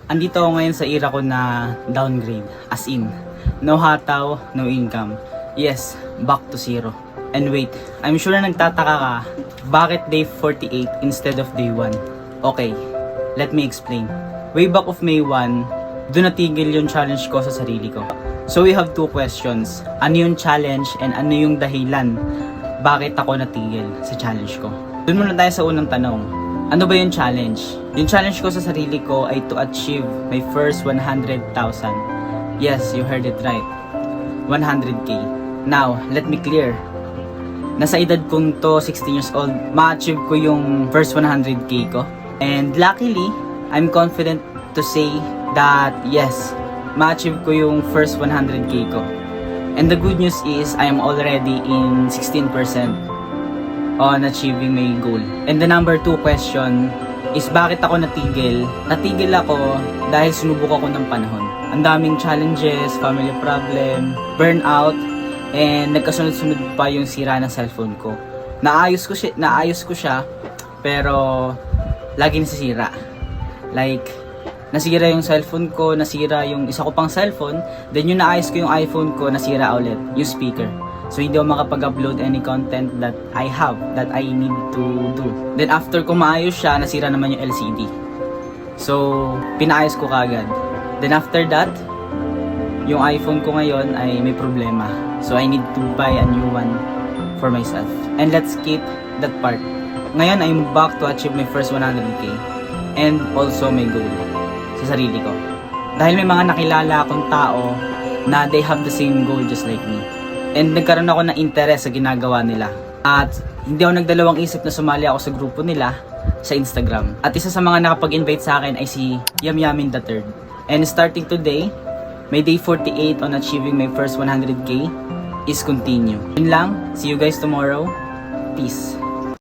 Andito ako ngayon sa era ko na downgrade. As in, no hataw, no income. Yes, back to zero. And wait, I'm sure na nagtataka ka, bakit day 48 instead of day 1? Okay, let me explain. Way back of May 1, doon natigil yung challenge ko sa sarili ko. So we have two questions. Ano yung challenge and ano yung dahilan bakit ako natigil sa challenge ko? Doon muna tayo sa unang tanong. Ano ba yung challenge? Yung challenge ko sa sarili ko ay to achieve my first 100,000. Yes, you heard it right. 100k. Now, let me clear. Nasa edad kong to, 16 years old, ma-achieve ko yung first 100k ko. And luckily, I'm confident to say that yes, ma-achieve ko yung first 100k ko. And the good news is, I am already in 16% on achieving my goal. And the number 2 question is bakit ako natigil? Natigil ako dahil sinubok ako ng panahon. Ang daming challenges, family problem, burnout, and nagkasunod-sunod pa yung sira ng cellphone ko. Naayos ko siya, pero lagi nasisira. Like, nasira yung cellphone ko, nasira yung isa ko pang cellphone, then yung naayos ko yung iPhone ko, nasira ulit yung speaker. So hindi ako makapag-upload any content that I have, that I need to do. Then after ko maayos siya, nasira naman yung LCD. So, pinaayos ko kagad. Then after that, yung iPhone ko ngayon ay may problema. So I need to buy a new one for myself. And let's skip that part. Ngayon, I'm back to achieve my first 100k. And also my goal sa sarili ko. Dahil may mga nakilala akong tao na they have the same goal just like me. And nagkaroon ako ng interest sa ginagawa nila. At hindi ako nagdalawang isip na sumali ako sa grupo nila sa Instagram. At isa sa mga nakapag-invite sa akin ay si Yamyamin III. And starting today, my day 48 on achieving my first 100k is continue. Yun lang. See you guys tomorrow. Peace.